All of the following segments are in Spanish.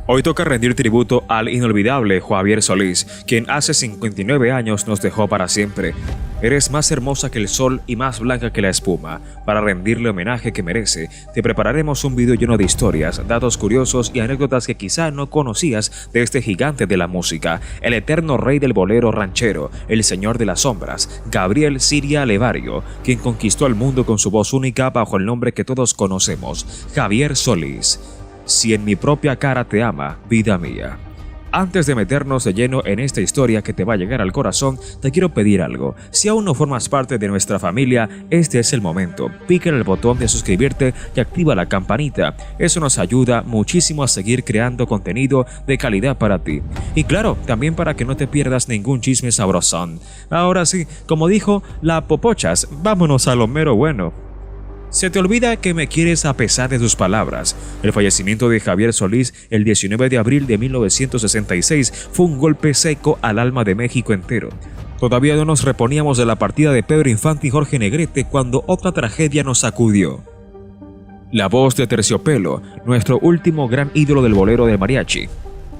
Hoy toca rendir tributo al inolvidable Javier Solís, quien hace 59 años nos dejó para siempre. Eres más hermosa que el sol y más blanca que la espuma. Para rendirle homenaje que merece, te prepararemos un video lleno de historias, datos curiosos y anécdotas que quizá no conocías de este gigante de la música, el eterno rey del bolero ranchero, el señor de las sombras, Gabriel Siria Levario, quien conquistó el mundo con su voz única bajo el nombre que todos conocemos, Javier Solís. Si en mi propia cara te ama, vida mía. Antes de meternos de lleno en esta historia que te va a llegar al corazón, te quiero pedir algo. Si aún no formas parte de nuestra familia, este es el momento. Pica en el botón de suscribirte y activa la campanita. Eso nos ayuda muchísimo a seguir creando contenido de calidad para ti. Y claro, también para que no te pierdas ningún chisme sabrosón. Ahora sí, como dijo la Popochas, vámonos a lo mero bueno. Se te olvida que me quieres a pesar de tus palabras. El fallecimiento de Javier Solís el 19 de abril de 1966 fue un golpe seco al alma de México entero. Todavía no nos reponíamos de la partida de Pedro Infante y Jorge Negrete cuando otra tragedia nos sacudió. La voz de Terciopelo, nuestro último gran ídolo del bolero de mariachi,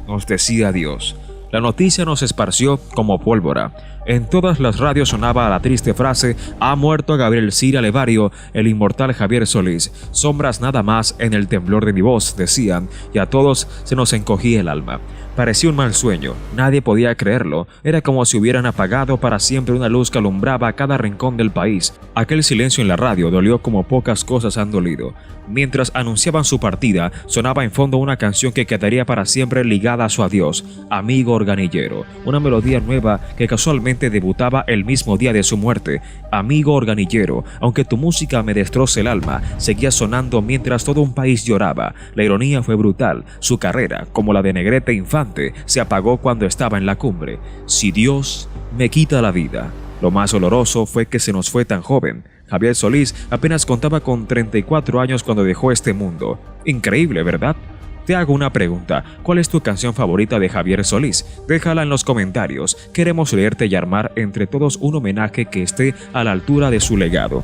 nos decía adiós. La noticia nos esparció como pólvora. En todas las radios sonaba la triste frase: ha muerto Gabriel Siria Levario, el inmortal Javier Solís. Sombras nada más en el temblor de mi voz, decían, y a todos se nos encogía el alma. Parecía un mal sueño, nadie podía creerlo, era como si hubieran apagado para siempre una luz que alumbraba cada rincón del país. Aquel silencio en la radio dolió como pocas cosas han dolido. Mientras anunciaban su partida, sonaba en fondo una canción que quedaría para siempre ligada a su adiós, Amigo Organillero, una melodía nueva que casualmente debutaba el mismo día de su muerte. Amigo Organillero, aunque tu música me destroce el alma, seguía sonando mientras todo un país lloraba. La ironía fue brutal, su carrera, como la de Negrete Infante, se apagó cuando estaba en la cumbre. Si Dios me quita la vida. Lo más doloroso fue que se nos fue tan joven. Javier Solís apenas contaba con 34 años cuando dejó este mundo. Increíble, ¿verdad? Te hago una pregunta, ¿cuál es tu canción favorita de Javier Solís? Déjala en los comentarios, queremos leerte y armar entre todos un homenaje que esté a la altura de su legado.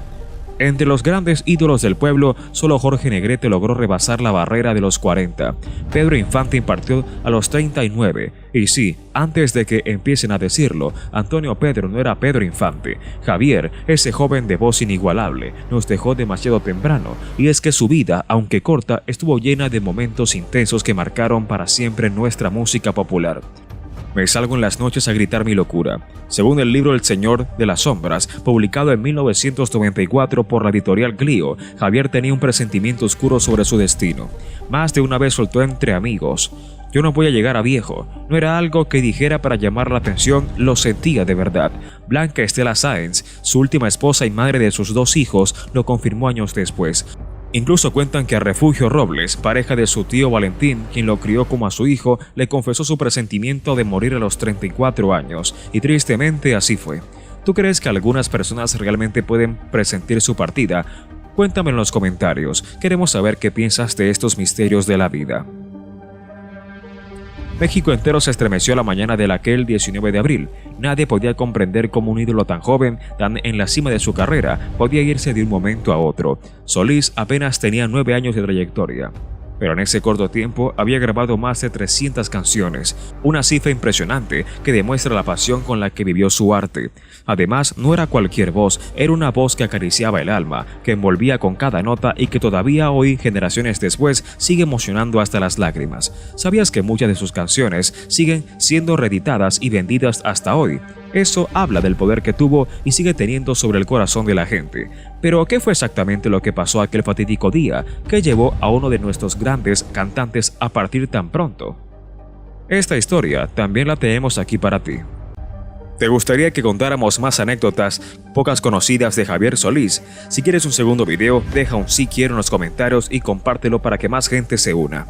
Entre los grandes ídolos del pueblo, solo Jorge Negrete logró rebasar la barrera de los 40. Pedro Infante impartió a los 39. Y sí, antes de que empiecen a decirlo, Antonio Pedro no era Pedro Infante. Javier, ese joven de voz inigualable, nos dejó demasiado temprano. Y es que su vida, aunque corta, estuvo llena de momentos intensos que marcaron para siempre nuestra música popular. Me salgo en las noches a gritar mi locura. Según el libro El Señor de las Sombras, publicado en 1994 por la editorial Clio, Javier tenía un presentimiento oscuro sobre su destino. Más de una vez soltó entre amigos: yo no voy a llegar a viejo. No era algo que dijera para llamar la atención, lo sentía de verdad. Blanca Estela Sáenz, su última esposa y madre de sus 2 hijos, lo confirmó años después. Incluso cuentan que a Refugio Robles, pareja de su tío Valentín, quien lo crió como a su hijo, le confesó su presentimiento de morir a los 34 años, y tristemente así fue. ¿Tú crees que algunas personas realmente pueden presentir su partida? Cuéntame en los comentarios, queremos saber qué piensas de estos misterios de la vida. México entero se estremeció la mañana de aquel 19 de abril. Nadie podía comprender cómo un ídolo tan joven, tan en la cima de su carrera, podía irse de un momento a otro. Solís apenas tenía 9 años de trayectoria, pero en ese corto tiempo había grabado más de 300 canciones, una cifra impresionante que demuestra la pasión con la que vivió su arte. Además, no era cualquier voz, era una voz que acariciaba el alma, que envolvía con cada nota y que todavía hoy, generaciones después, sigue emocionando hasta las lágrimas. ¿Sabías que muchas de sus canciones siguen siendo reeditadas y vendidas hasta hoy? Eso habla del poder que tuvo y sigue teniendo sobre el corazón de la gente. Pero, ¿qué fue exactamente lo que pasó aquel fatídico día que llevó a uno de nuestros grandes cantantes a partir tan pronto? Esta historia también la tenemos aquí para ti. ¿Te gustaría que contáramos más anécdotas pocas conocidas de Javier Solís? Si quieres un segundo video, deja un sí quiero en los comentarios y compártelo para que más gente se una.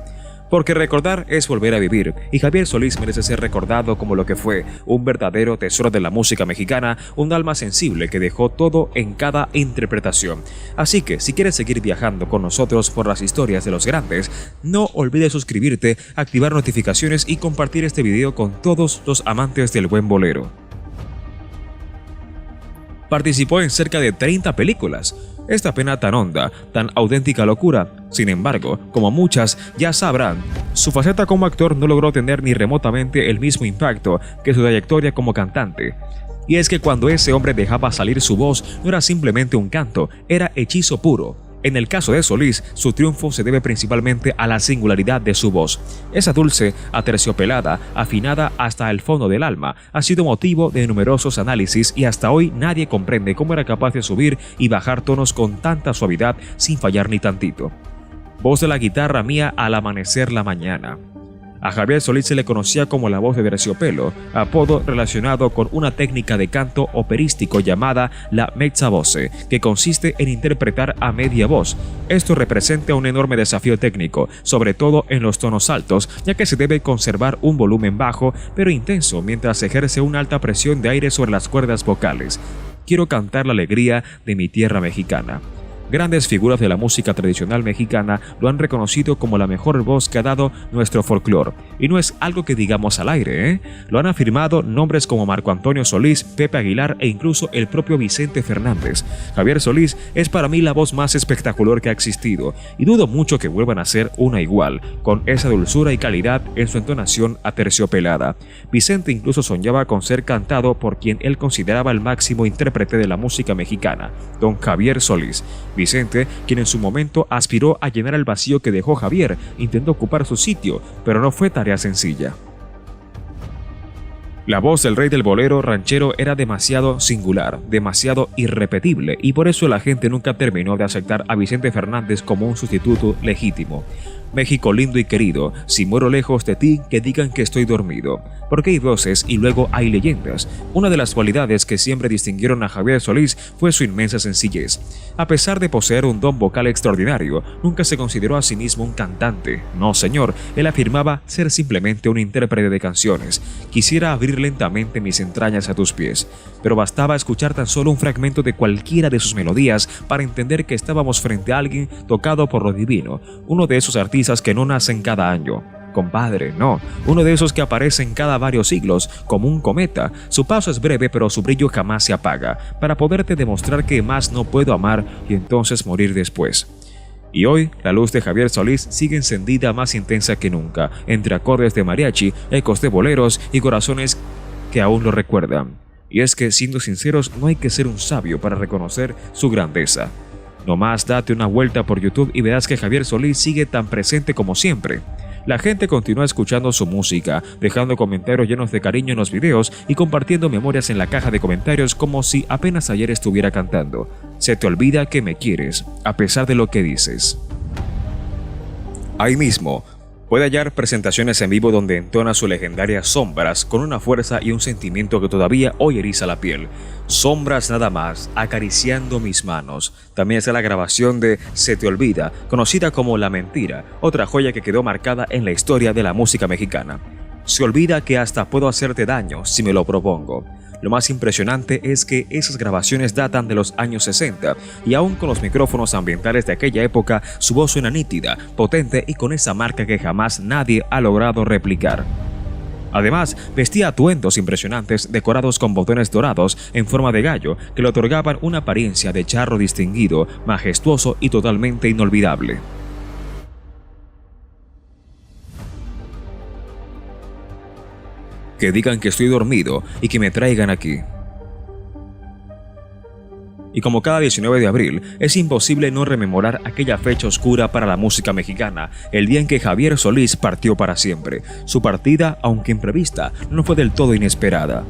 Porque recordar es volver a vivir, y Javier Solís merece ser recordado como lo que fue, un verdadero tesoro de la música mexicana, un alma sensible que dejó todo en cada interpretación. Así que, si quieres seguir viajando con nosotros por las historias de los grandes, no olvides suscribirte, activar notificaciones y compartir este video con todos los amantes del buen bolero. Participó en cerca de 30 películas. Esta pena tan honda, tan auténtica locura, sin embargo, como muchas ya sabrán, su faceta como actor no logró tener ni remotamente el mismo impacto que su trayectoria como cantante. Y es que cuando ese hombre dejaba salir su voz, no era simplemente un canto, era hechizo puro. En el caso de Solís, su triunfo se debe principalmente a la singularidad de su voz. Esa dulce, aterciopelada, afinada hasta el fondo del alma, ha sido motivo de numerosos análisis y hasta hoy nadie comprende cómo era capaz de subir y bajar tonos con tanta suavidad sin fallar ni tantito. Voz de la guitarra mía al amanecer la mañana. A Javier Solís se le conocía como la voz de terciopelo, apodo relacionado con una técnica de canto operístico llamada la mezzavoce, que consiste en interpretar a media voz. Esto representa un enorme desafío técnico, sobre todo en los tonos altos, ya que se debe conservar un volumen bajo pero intenso mientras se ejerce una alta presión de aire sobre las cuerdas vocales. Quiero cantar la alegría de mi tierra mexicana. Grandes figuras de la música tradicional mexicana lo han reconocido como la mejor voz que ha dado nuestro folclore. Y no es algo que digamos al aire, ¿eh? Lo han afirmado nombres como Marco Antonio Solís, Pepe Aguilar e incluso el propio Vicente Fernández. Javier Solís es para mí la voz más espectacular que ha existido, y dudo mucho que vuelvan a ser una igual, con esa dulzura y calidad en su entonación aterciopelada. Vicente incluso soñaba con ser cantado por quien él consideraba el máximo intérprete de la música mexicana, don Javier Solís. Vicente, quien en su momento aspiró a llenar el vacío que dejó Javier, intentó ocupar su sitio, pero no fue tarea sencilla. La voz del rey del bolero ranchero era demasiado singular, demasiado irrepetible, y por eso la gente nunca terminó de aceptar a Vicente Fernández como un sustituto legítimo. México lindo y querido, si muero lejos de ti, que digan que estoy dormido. Porque hay voces y luego hay leyendas. Una de las cualidades que siempre distinguieron a Javier Solís fue su inmensa sencillez. A pesar de poseer un don vocal extraordinario, nunca se consideró a sí mismo un cantante. No, señor, él afirmaba ser simplemente un intérprete de canciones. Quisiera abrir lentamente mis entrañas a tus pies, pero bastaba escuchar tan solo un fragmento de cualquiera de sus melodías para entender que estábamos frente a alguien tocado por lo divino, uno de esos artistas que no nacen cada año. Compadre, no, uno de esos que aparecen cada varios siglos, como un cometa. Su paso es breve, pero su brillo jamás se apaga, para poderte demostrar que más no puedo amar y entonces morir después. Y hoy, la luz de Javier Solís sigue encendida más intensa que nunca, entre acordes de mariachi, ecos de boleros y corazones que aún lo recuerdan. Y es que, siendo sinceros, no hay que ser un sabio para reconocer su grandeza. Nomás date una vuelta por YouTube y verás que Javier Solís sigue tan presente como siempre. La gente continúa escuchando su música, dejando comentarios llenos de cariño en los videos y compartiendo memorias en la caja de comentarios como si apenas ayer estuviera cantando. Se te olvida que me quieres, a pesar de lo que dices. Ahí mismo, puede hallar presentaciones en vivo donde entona su legendaria Sombras con una fuerza y un sentimiento que todavía hoy eriza la piel. Sombras nada más, acariciando mis manos. También está la grabación de Se te olvida, conocida como La Mentira, otra joya que quedó marcada en la historia de la música mexicana. Se olvida que hasta puedo hacerte daño si me lo propongo. Lo más impresionante es que esas grabaciones datan de los años 60 y aún con los micrófonos ambientales de aquella época su voz suena nítida, potente y con esa marca que jamás nadie ha logrado replicar. Además, vestía atuendos impresionantes decorados con botones dorados en forma de gallo que le otorgaban una apariencia de charro distinguido, majestuoso y totalmente inolvidable. Que digan que estoy dormido y que me traigan aquí. Y como cada 19 de abril, es imposible no rememorar aquella fecha oscura para la música mexicana, el día en que Javier Solís partió para siempre. Su partida, aunque imprevista, no fue del todo inesperada.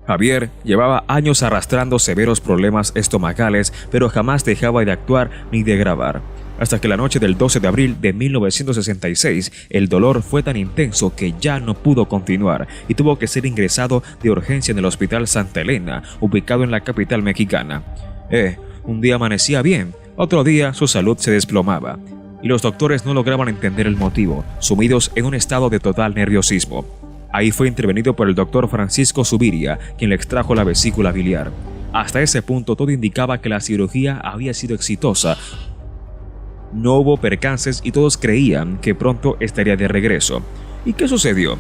Javier llevaba años arrastrando severos problemas estomacales, pero jamás dejaba de actuar ni de grabar. Hasta que la noche del 12 de abril de 1966, el dolor fue tan intenso que ya no pudo continuar y tuvo que ser ingresado de urgencia en el Hospital Santa Elena, ubicado en la capital mexicana. Un día amanecía bien, otro día su salud se desplomaba, y los doctores no lograban entender el motivo, sumidos en un estado de total nerviosismo. Ahí fue intervenido por el doctor Francisco Zuviria, quien le extrajo la vesícula biliar. Hasta ese punto todo indicaba que la cirugía había sido exitosa. No hubo percances y todos creían que pronto estaría de regreso. ¿Y qué sucedió?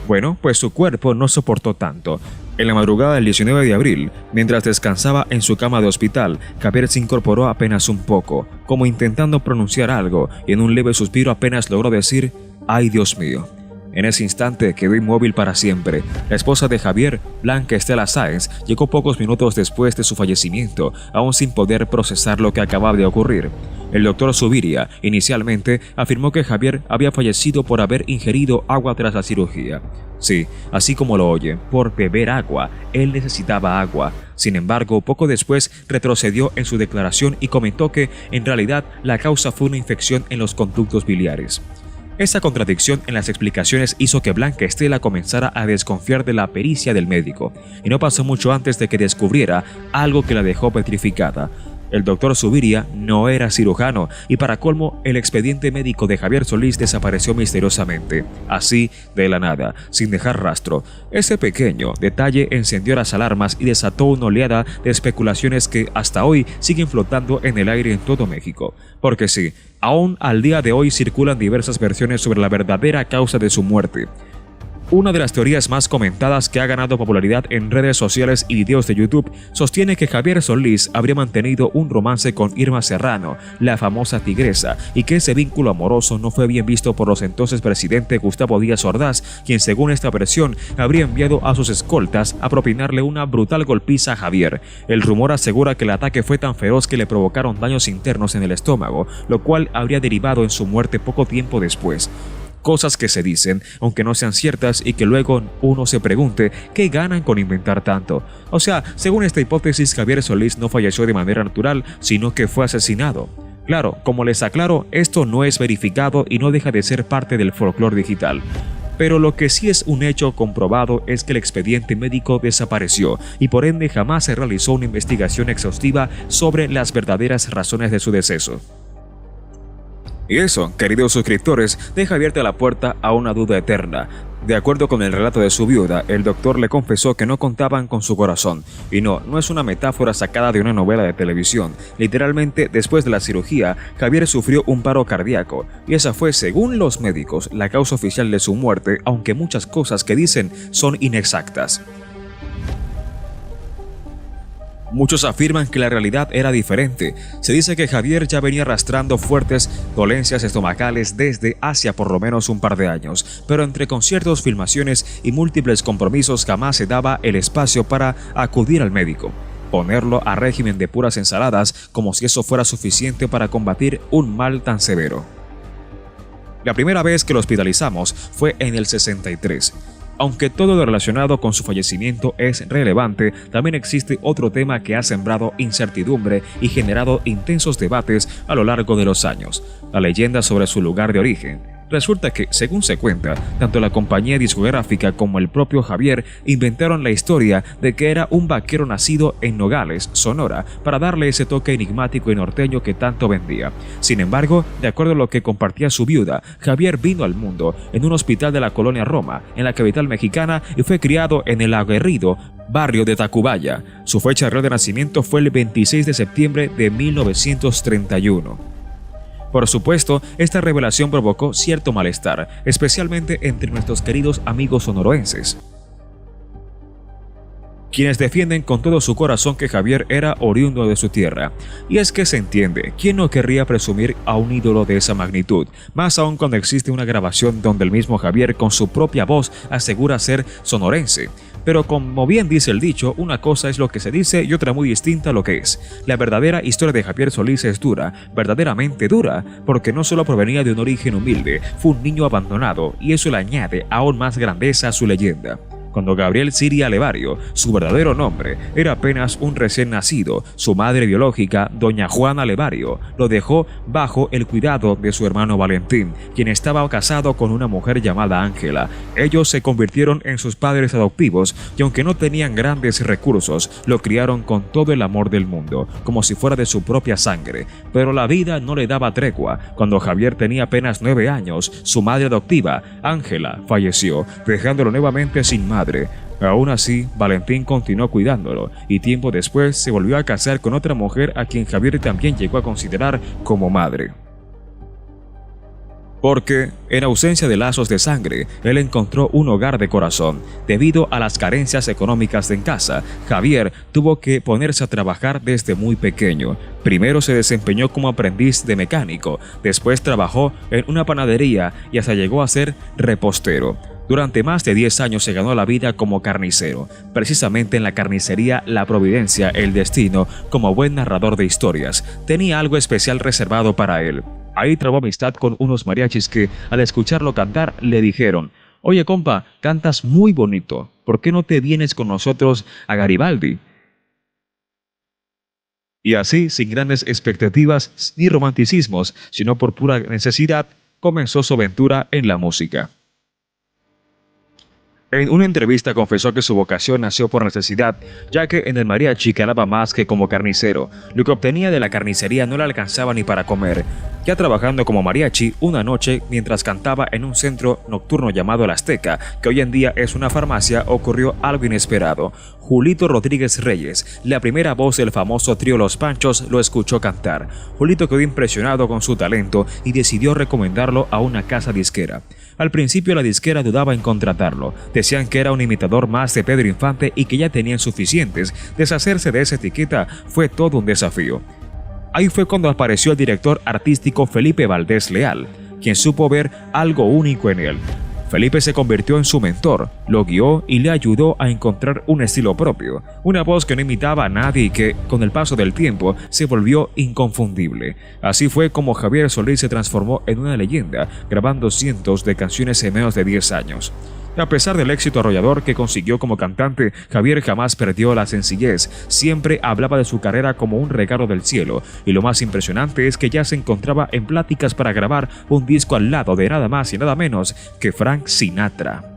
Bueno, pues su cuerpo no soportó tanto. En la madrugada del 19 de abril, mientras descansaba en su cama de hospital, Javier se incorporó apenas un poco, como intentando pronunciar algo, y en un leve suspiro apenas logró decir: «¡Ay, Dios mío!». En ese instante quedó inmóvil para siempre. La esposa de Javier, Blanca Estela Sáenz, llegó pocos minutos después de su fallecimiento, aún sin poder procesar lo que acababa de ocurrir. El doctor Zuviría inicialmente afirmó que Javier había fallecido por haber ingerido agua tras la cirugía. Sí, así como lo oye, por beber agua. Él necesitaba agua. Sin embargo, poco después retrocedió en su declaración y comentó que, en realidad, la causa fue una infección en los conductos biliares. Esa contradicción en las explicaciones hizo que Blanca Estela comenzara a desconfiar de la pericia del médico, y no pasó mucho antes de que descubriera algo que la dejó petrificada. El doctor Zuviría no era cirujano y, para colmo, el expediente médico de Javier Solís desapareció misteriosamente, así de la nada, sin dejar rastro. Ese pequeño detalle encendió las alarmas y desató una oleada de especulaciones que hasta hoy siguen flotando en el aire en todo México. Porque sí, aún al día de hoy circulan diversas versiones sobre la verdadera causa de su muerte. Una de las teorías más comentadas, que ha ganado popularidad en redes sociales y videos de YouTube, sostiene que Javier Solís habría mantenido un romance con Irma Serrano, la famosa tigresa, y que ese vínculo amoroso no fue bien visto por los entonces presidente Gustavo Díaz Ordaz, quien, según esta versión, habría enviado a sus escoltas a propinarle una brutal golpiza a Javier. El rumor asegura que el ataque fue tan feroz que le provocaron daños internos en el estómago, lo cual habría derivado en su muerte poco tiempo después. Cosas que se dicen, aunque no sean ciertas, y que luego uno se pregunte qué ganan con inventar tanto. O sea, según esta hipótesis, Javier Solís no falleció de manera natural, sino que fue asesinado. Claro, como les aclaro, esto no es verificado y no deja de ser parte del folclore digital. Pero lo que sí es un hecho comprobado es que el expediente médico desapareció y por ende jamás se realizó una investigación exhaustiva sobre las verdaderas razones de su deceso. Y eso, queridos suscriptores, deja abierta la puerta a una duda eterna. De acuerdo con el relato de su viuda, el doctor le confesó que no contaban con su corazón. Y no es una metáfora sacada de una novela de televisión. Literalmente, después de la cirugía, Javier sufrió un paro cardíaco. Y esa fue, según los médicos, la causa oficial de su muerte, aunque muchas cosas que dicen son inexactas. Muchos afirman que la realidad era diferente. Se dice que Javier ya venía arrastrando fuertes dolencias estomacales desde hace por lo menos un par de años, pero entre conciertos, filmaciones y múltiples compromisos jamás se daba el espacio para acudir al médico. Ponerlo a régimen de puras ensaladas, como si eso fuera suficiente para combatir un mal tan severo. La primera vez que lo hospitalizamos fue en el 63. Aunque todo lo relacionado con su fallecimiento es relevante, también existe otro tema que ha sembrado incertidumbre y generado intensos debates a lo largo de los años: la leyenda sobre su lugar de origen. Resulta que, según se cuenta, tanto la compañía discográfica como el propio Javier inventaron la historia de que era un vaquero nacido en Nogales, Sonora, para darle ese toque enigmático y norteño que tanto vendía. Sin embargo, de acuerdo a lo que compartía su viuda, Javier vino al mundo en un hospital de la colonia Roma, en la capital mexicana, y fue criado en el aguerrido barrio de Tacubaya. Su fecha real de nacimiento fue el 26 de septiembre de 1931. Por supuesto, esta revelación provocó cierto malestar, especialmente entre nuestros queridos amigos sonorenses, quienes defienden con todo su corazón que Javier era oriundo de su tierra. Y es que se entiende, ¿quién no querría presumir a un ídolo de esa magnitud? Más aún cuando existe una grabación donde el mismo Javier con su propia voz asegura ser sonorense. Pero como bien dice el dicho, una cosa es lo que se dice y otra muy distinta lo que es. La verdadera historia de Javier Solís es dura, verdaderamente dura, porque no solo provenía de un origen humilde, fue un niño abandonado, y eso le añade aún más grandeza a su leyenda. Cuando Gabriel Siria Levario, su verdadero nombre, era apenas un recién nacido, su madre biológica, doña Juana Levario, lo dejó bajo el cuidado de su hermano Valentín, quien estaba casado con una mujer llamada Ángela. Ellos se convirtieron en sus padres adoptivos y, aunque no tenían grandes recursos, lo criaron con todo el amor del mundo, como si fuera de su propia sangre. Pero la vida no le daba tregua. Cuando Javier tenía apenas 9 años, su madre adoptiva, Ángela, falleció, dejándolo nuevamente sin madre. Aún así, Valentín continuó cuidándolo, y tiempo después se volvió a casar con otra mujer a quien Javier también llegó a considerar como madre. porque, en ausencia de lazos de sangre, él encontró un hogar de corazón. Debido a las carencias económicas en casa, Javier tuvo que ponerse a trabajar desde muy pequeño. Primero se desempeñó como aprendiz de mecánico, después trabajó en una panadería y hasta llegó a ser repostero. Durante más de 10 años se ganó la vida como carnicero, precisamente en la carnicería La Providencia, El Destino, como buen narrador de historias. Tenía algo especial reservado para él. Ahí trabó amistad con unos mariachis que, al escucharlo cantar, le dijeron: «Oye, compa, cantas muy bonito, ¿por qué no te vienes con nosotros a Garibaldi?». Y así, sin grandes expectativas ni romanticismos, sino por pura necesidad, comenzó su aventura en la música. En una entrevista confesó que su vocación nació por necesidad, ya que en el mariachi ganaba más que como carnicero. Lo que obtenía de la carnicería no le alcanzaba ni para comer. Ya trabajando como mariachi, una noche, mientras cantaba en un centro nocturno llamado La Azteca, que hoy en día es una farmacia, ocurrió algo inesperado. Julito Rodríguez Reyes, la primera voz del famoso trío Los Panchos, lo escuchó cantar. Julito quedó impresionado con su talento y decidió recomendarlo a una casa disquera. Al principio la disquera dudaba en contratarlo. Decían que era un imitador más de Pedro Infante y que ya tenían suficientes. Deshacerse de esa etiqueta fue todo un desafío. Ahí fue cuando apareció el director artístico Felipe Valdés Leal, quien supo ver algo único en él. Felipe se convirtió en su mentor, lo guió y le ayudó a encontrar un estilo propio, una voz que no imitaba a nadie y que, con el paso del tiempo, se volvió inconfundible. Así fue como Javier Solís se transformó en una leyenda, grabando cientos de canciones en menos de 10 años. A pesar del éxito arrollador que consiguió como cantante, Javier jamás perdió la sencillez. Siempre hablaba de su carrera como un regalo del cielo, y lo más impresionante es que ya se encontraba en pláticas para grabar un disco al lado de nada más y nada menos que Frank Sinatra.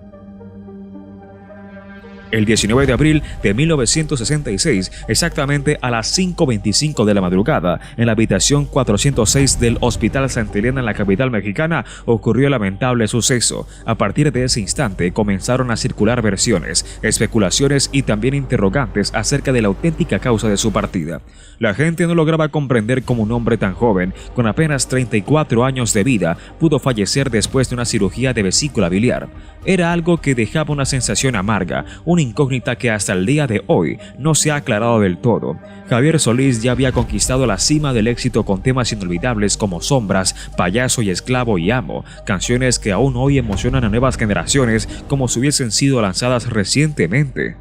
El 19 de abril de 1966, exactamente a las 5:25 de la madrugada, en la habitación 406 del Hospital Santa Elena en la capital mexicana, ocurrió el lamentable suceso. A partir de ese instante comenzaron a circular versiones, especulaciones y también interrogantes acerca de la auténtica causa de su partida. La gente no lograba comprender cómo un hombre tan joven, con apenas 34 años de vida, pudo fallecer después de una cirugía de vesícula biliar. Era algo que dejaba una sensación amarga, una incógnita que hasta el día de hoy no se ha aclarado del todo. Javier Solís ya había conquistado la cima del éxito con temas inolvidables como Sombras, Payaso y Esclavo y Amo, canciones que aún hoy emocionan a nuevas generaciones como si hubiesen sido lanzadas recientemente.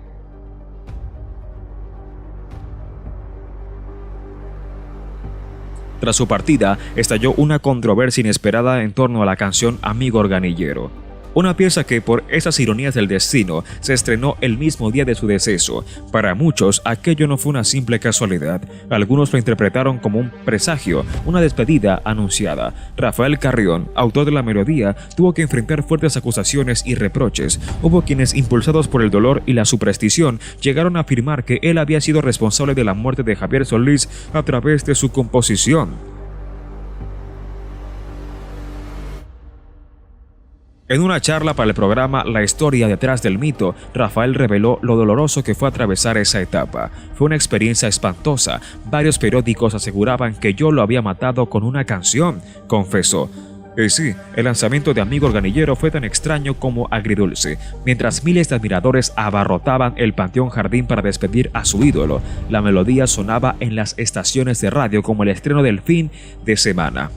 Tras su partida, estalló una controversia inesperada en torno a la canción Amigo Organillero. Una pieza que, por esas ironías del destino, se estrenó el mismo día de su deceso. Para muchos, aquello no fue una simple casualidad. Algunos lo interpretaron como un presagio, una despedida anunciada. Rafael Carrión, autor de la melodía, tuvo que enfrentar fuertes acusaciones y reproches. Hubo quienes, impulsados por el dolor y la superstición, llegaron a afirmar que él había sido responsable de la muerte de Javier Solís a través de su composición. En una charla para el programa La historia detrás del mito, Rafael reveló lo doloroso que fue atravesar esa etapa. Fue una experiencia espantosa. Varios periódicos aseguraban que yo lo había matado con una canción, confesó. Y sí, el lanzamiento de Amigo Organillero fue tan extraño como agridulce. Mientras miles de admiradores abarrotaban el Panteón Jardín para despedir a su ídolo, la melodía sonaba en las estaciones de radio como el estreno del fin de semana.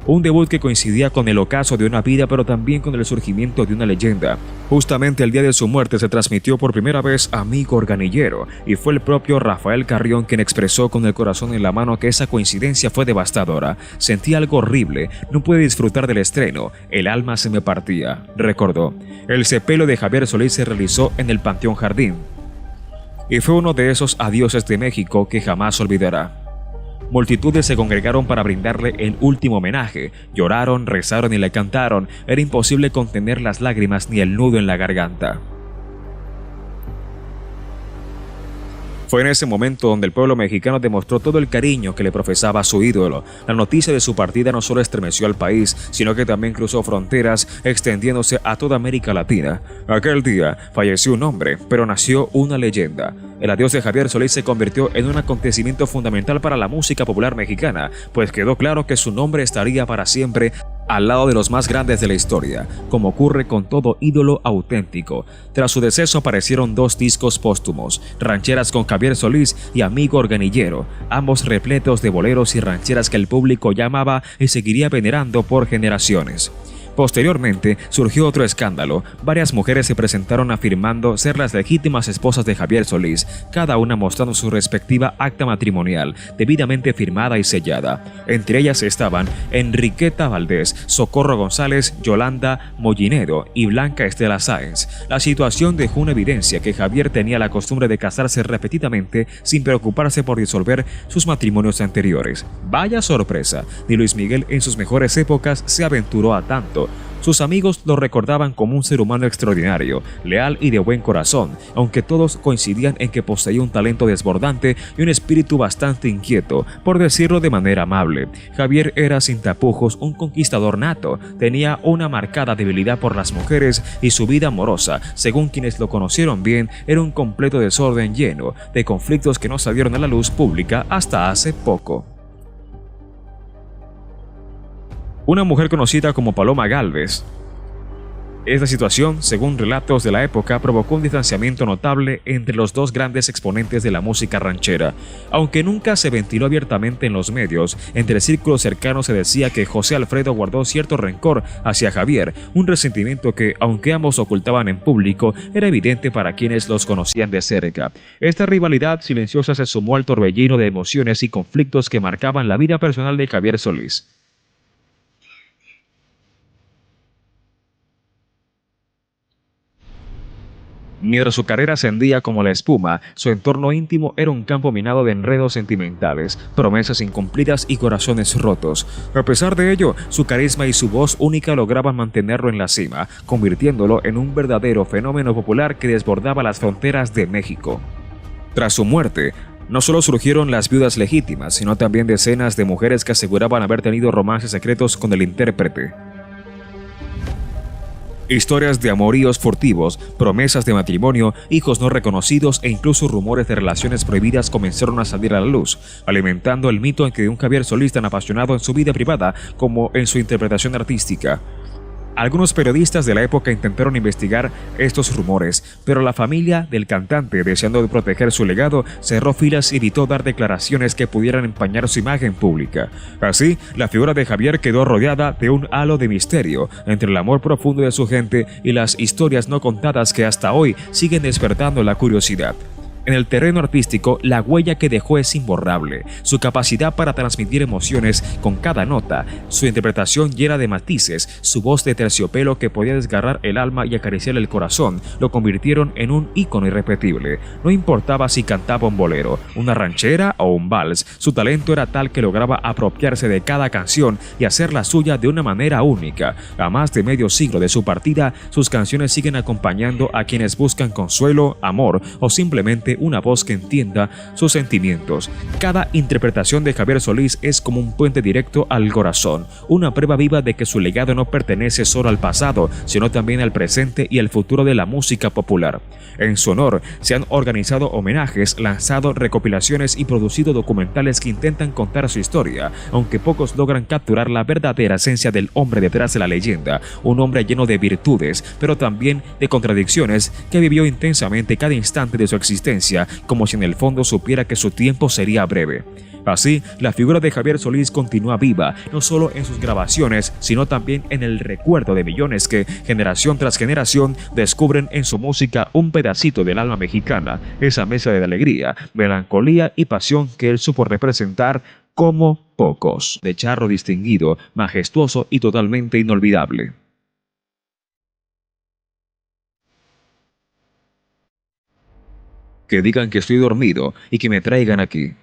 Un debut que coincidía con el ocaso de una vida, pero también con el surgimiento de una leyenda. Justamente el día de su muerte se transmitió por primera vez Amigo Organillero, y fue el propio Rafael Carrión quien expresó con el corazón en la mano que esa coincidencia fue devastadora. Sentí algo horrible, no pude disfrutar del estreno, el alma se me partía, recordó. El sepelio de Javier Solís se realizó en el Panteón Jardín, y fue uno de esos adioses de México que jamás olvidará. Multitudes se congregaron para brindarle el último homenaje. Lloraron, rezaron y le cantaron. Era imposible contener las lágrimas ni el nudo en la garganta. Fue en ese momento donde el pueblo mexicano demostró todo el cariño que le profesaba a su ídolo. La noticia de su partida no solo estremeció al país, sino que también cruzó fronteras, extendiéndose a toda América Latina. Aquel día falleció un hombre, pero nació una leyenda. El adiós de Javier Solís se convirtió en un acontecimiento fundamental para la música popular mexicana, pues quedó claro que su nombre estaría para siempre al lado de los más grandes de la historia, como ocurre con todo ídolo auténtico. Tras su deceso aparecieron 2 discos póstumos, Rancheras con Javier Solís y Amigo Organillero, ambos repletos de boleros y rancheras que el público llamaba y seguiría venerando por generaciones. Posteriormente, surgió otro escándalo. Varias mujeres se presentaron afirmando ser las legítimas esposas de Javier Solís, cada una mostrando su respectiva acta matrimonial, debidamente firmada y sellada. Entre ellas estaban Enriqueta Valdés, Socorro González, Yolanda Mollinedo y Blanca Estela Sáenz. La situación dejó una evidencia que Javier tenía la costumbre de casarse repetidamente sin preocuparse por disolver sus matrimonios anteriores. Vaya sorpresa, ni Luis Miguel en sus mejores épocas se aventuró a tanto. Sus amigos lo recordaban como un ser humano extraordinario, leal y de buen corazón, aunque todos coincidían en que poseía un talento desbordante y un espíritu bastante inquieto, por decirlo de manera amable. Javier era sin tapujos un conquistador nato, tenía una marcada debilidad por las mujeres y su vida amorosa, según quienes lo conocieron bien, era un completo desorden lleno de conflictos que no salieron a la luz pública hasta hace poco. Una mujer conocida como Paloma Gálvez. Esta situación, según relatos de la época, provocó un distanciamiento notable entre los 2 grandes exponentes de la música ranchera. Aunque nunca se ventiló abiertamente en los medios, entre círculos cercanos se decía que José Alfredo guardó cierto rencor hacia Javier, un resentimiento que, aunque ambos ocultaban en público, era evidente para quienes los conocían de cerca. Esta rivalidad silenciosa se sumó al torbellino de emociones y conflictos que marcaban la vida personal de Javier Solís. Mientras su carrera ascendía como la espuma, su entorno íntimo era un campo minado de enredos sentimentales, promesas incumplidas y corazones rotos. A pesar de ello, su carisma y su voz única lograban mantenerlo en la cima, convirtiéndolo en un verdadero fenómeno popular que desbordaba las fronteras de México. Tras su muerte, no solo surgieron las viudas legítimas, sino también decenas de mujeres que aseguraban haber tenido romances secretos con el intérprete. Historias de amoríos furtivos, promesas de matrimonio, hijos no reconocidos e incluso rumores de relaciones prohibidas comenzaron a salir a la luz, alimentando el mito en que un Javier Solís tan apasionado en su vida privada como en su interpretación artística. Algunos periodistas de la época intentaron investigar estos rumores, pero la familia del cantante, deseando proteger su legado, cerró filas y evitó dar declaraciones que pudieran empañar su imagen pública. Así, la figura de Javier quedó rodeada de un halo de misterio entre el amor profundo de su gente y las historias no contadas que hasta hoy siguen despertando la curiosidad. En el terreno artístico, la huella que dejó es imborrable. Su capacidad para transmitir emociones con cada nota, su interpretación llena de matices, su voz de terciopelo que podía desgarrar el alma y acariciar el corazón, lo convirtieron en un ícono irrepetible. No importaba si cantaba un bolero, una ranchera o un vals, su talento era tal que lograba apropiarse de cada canción y hacerla suya de una manera única. A más de medio siglo de su partida, sus canciones siguen acompañando a quienes buscan consuelo, amor o simplemente una voz que entienda sus sentimientos. Cada interpretación de Javier Solís es como un puente directo al corazón, una prueba viva de que su legado no pertenece solo al pasado, sino también al presente y al futuro de la música popular. En su honor se han organizado homenajes, lanzado recopilaciones y producido documentales que intentan contar su historia, aunque pocos logran capturar la verdadera esencia del hombre detrás de la leyenda, un hombre lleno de virtudes, pero también de contradicciones, que vivió intensamente cada instante de su existencia, como si en el fondo supiera que su tiempo sería breve. Así, la figura de Javier Solís continúa viva, no solo en sus grabaciones, sino también en el recuerdo de millones que, generación tras generación, descubren en su música un pedacito del alma mexicana, esa mezcla de alegría, melancolía y pasión que él supo representar como pocos, de charro distinguido, majestuoso y totalmente inolvidable. Que digan que estoy dormido y que me traigan aquí.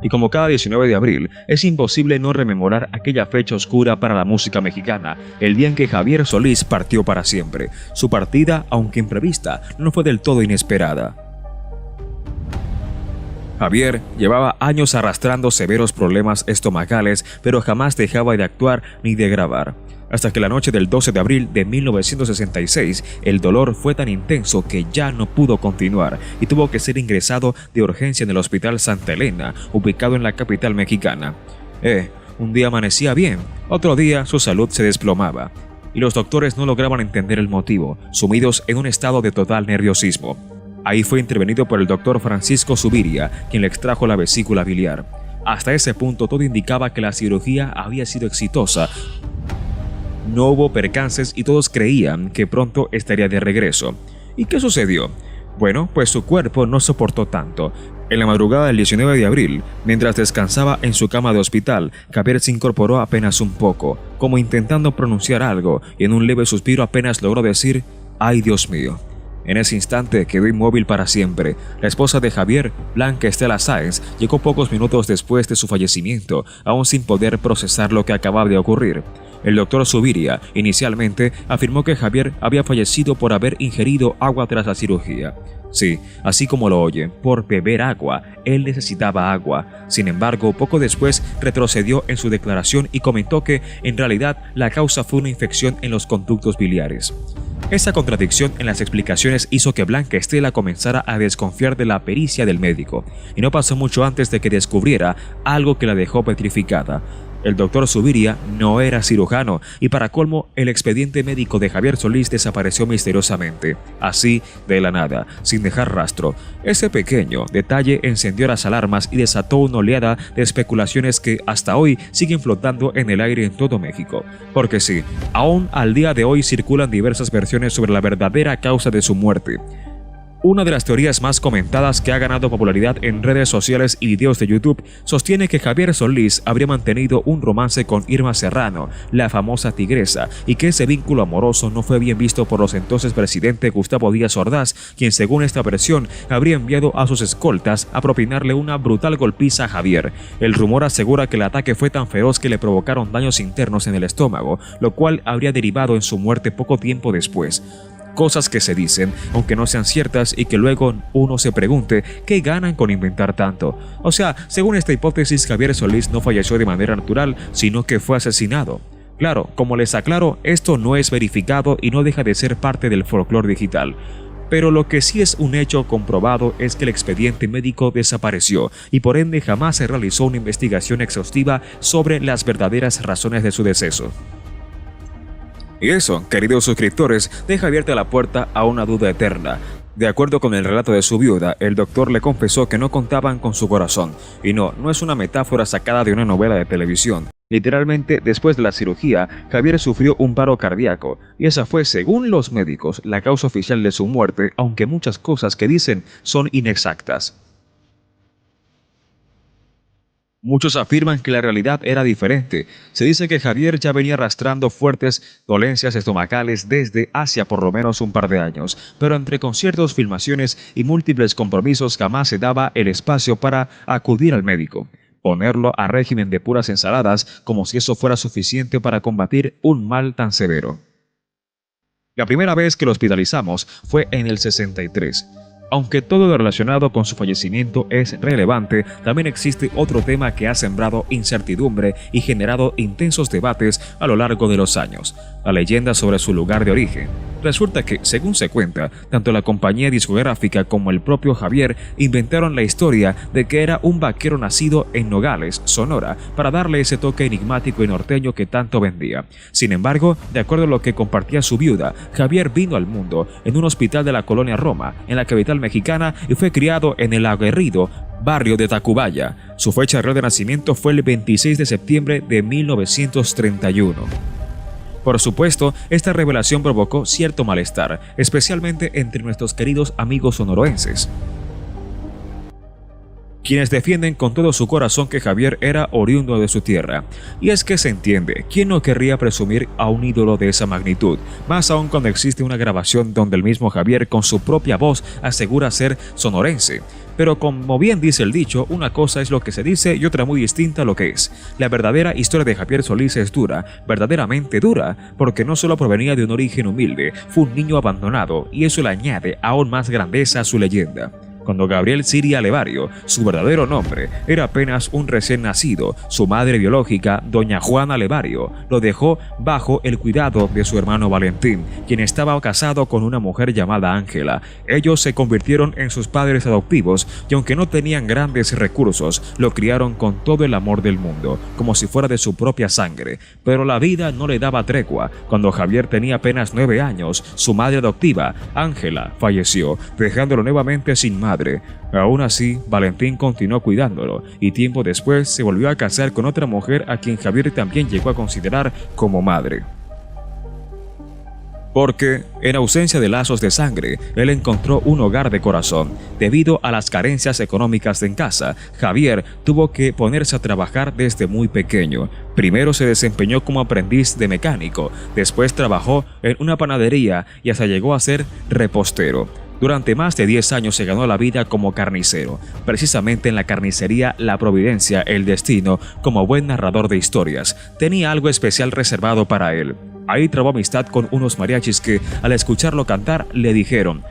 Y como cada 19 de abril, es imposible no rememorar aquella fecha oscura para la música mexicana, el día en que Javier Solís partió para siempre. Su partida, aunque imprevista, no fue del todo inesperada. Javier llevaba años arrastrando severos problemas estomacales, pero jamás dejaba de actuar ni de grabar. Hasta que la noche del 12 de abril de 1966, el dolor fue tan intenso que ya no pudo continuar y tuvo que ser ingresado de urgencia en el Hospital Santa Elena, ubicado en la capital mexicana. Un día amanecía bien, otro día su salud se desplomaba, y los doctores no lograban entender el motivo, sumidos en un estado de total nerviosismo. Ahí fue intervenido por el doctor Francisco Zuviria, quien le extrajo la vesícula biliar. Hasta ese punto todo indicaba que la cirugía había sido exitosa. No hubo percances y todos creían que pronto estaría de regreso. ¿Y qué sucedió? Bueno, pues su cuerpo no soportó tanto. En la madrugada del 19 de abril, mientras descansaba en su cama de hospital, Javier se incorporó apenas un poco, como intentando pronunciar algo, y en un leve suspiro apenas logró decir «¡Ay, Dios mío!». En ese instante quedó inmóvil para siempre. La esposa de Javier, Blanca Estela Sáenz, llegó pocos minutos después de su fallecimiento, aún sin poder procesar lo que acababa de ocurrir. El doctor Zuviria inicialmente afirmó que Javier había fallecido por haber ingerido agua tras la cirugía. Sí, así como lo oyen, por beber agua. Él necesitaba agua. Sin embargo, poco después retrocedió en su declaración y comentó que, en realidad, la causa fue una infección en los conductos biliares. Esa contradicción en las explicaciones hizo que Blanca Estela comenzara a desconfiar de la pericia del médico, y no pasó mucho antes de que descubriera algo que la dejó petrificada. El doctor Zuviria no era cirujano y para colmo el expediente médico de Javier Solís desapareció misteriosamente, así de la nada, sin dejar rastro. Ese pequeño detalle encendió las alarmas y desató una oleada de especulaciones que hasta hoy siguen flotando en el aire en todo México. Porque sí, aún al día de hoy circulan diversas versiones sobre la verdadera causa de su muerte. Una de las teorías más comentadas que ha ganado popularidad en redes sociales y videos de YouTube sostiene que Javier Solís habría mantenido un romance con Irma Serrano, la famosa tigresa, y que ese vínculo amoroso no fue bien visto por los entonces presidente Gustavo Díaz Ordaz, quien según esta versión habría enviado a sus escoltas a propinarle una brutal golpiza a Javier. El rumor asegura que el ataque fue tan feroz que le provocaron daños internos en el estómago, lo cual habría derivado en su muerte poco tiempo después. Cosas que se dicen, aunque no sean ciertas, y que luego uno se pregunte qué ganan con inventar tanto. O sea, según esta hipótesis, Javier Solís no falleció de manera natural, sino que fue asesinado. Claro, como les aclaro, esto no es verificado y no deja de ser parte del folclore digital. Pero lo que sí es un hecho comprobado es que el expediente médico desapareció y por ende jamás se realizó una investigación exhaustiva sobre las verdaderas razones de su deceso. Y eso, queridos suscriptores, deja abierta la puerta a una duda eterna. De acuerdo con el relato de su viuda, el doctor le confesó que no contaban con su corazón. Y no es una metáfora sacada de una novela de televisión. Literalmente, después de la cirugía, Javier sufrió un paro cardíaco, y esa fue, según los médicos, la causa oficial de su muerte, aunque muchas cosas que dicen son inexactas. Muchos afirman que la realidad era diferente. Se dice que Javier ya venía arrastrando fuertes dolencias estomacales desde hacía por lo menos un par de años, pero entre conciertos, filmaciones y múltiples compromisos jamás se daba el espacio para acudir al médico. Ponerlo a régimen de puras ensaladas como si eso fuera suficiente para combatir un mal tan severo. La primera vez que lo hospitalizamos fue en el 63. Aunque todo lo relacionado con su fallecimiento es relevante, también existe otro tema que ha sembrado incertidumbre y generado intensos debates a lo largo de los años: la leyenda sobre su lugar de origen. Resulta que, según se cuenta, tanto la compañía discográfica como el propio Javier inventaron la historia de que era un vaquero nacido en Nogales, Sonora, para darle ese toque enigmático y norteño que tanto vendía. Sin embargo, de acuerdo a lo que compartía su viuda, Javier vino al mundo en un hospital de la colonia Roma, en la capital mexicana, y fue criado en el aguerrido barrio de Tacubaya. Su fecha real de nacimiento fue el 26 de septiembre de 1931. Por supuesto, esta revelación provocó cierto malestar, especialmente entre nuestros queridos amigos sonoroenses, quienes defienden con todo su corazón que Javier era oriundo de su tierra. Y es que se entiende, ¿quién no querría presumir a un ídolo de esa magnitud? Más aún cuando existe una grabación donde el mismo Javier con su propia voz asegura ser sonorense. Pero como bien dice el dicho, una cosa es lo que se dice y otra muy distinta lo que es. La verdadera historia de Javier Solís es dura, verdaderamente dura, porque no solo provenía de un origen humilde, fue un niño abandonado, y eso le añade aún más grandeza a su leyenda. Cuando Gabriel Siria Levario, su verdadero nombre, era apenas un recién nacido, su madre biológica, doña Juana Levario, lo dejó bajo el cuidado de su hermano Valentín, quien estaba casado con una mujer llamada Ángela. Ellos se convirtieron en sus padres adoptivos y aunque no tenían grandes recursos, lo criaron con todo el amor del mundo, como si fuera de su propia sangre. Pero la vida no le daba tregua. Cuando Javier tenía apenas 9 años, su madre adoptiva, Ángela, falleció, dejándolo nuevamente sin madre. Aún así, Valentín continuó cuidándolo y tiempo después se volvió a casar con otra mujer a quien Javier también llegó a considerar como madre. Porque, en ausencia de lazos de sangre, él encontró un hogar de corazón. Debido a las carencias económicas en casa, Javier tuvo que ponerse a trabajar desde muy pequeño. Primero se desempeñó como aprendiz de mecánico, después trabajó en una panadería y hasta llegó a ser repostero. Durante más de 10 años se ganó la vida como carnicero, precisamente en la carnicería La Providencia, El Destino, como buen narrador de historias. Tenía algo especial reservado para él. Ahí trabó amistad con unos mariachis que, al escucharlo cantar, le dijeron: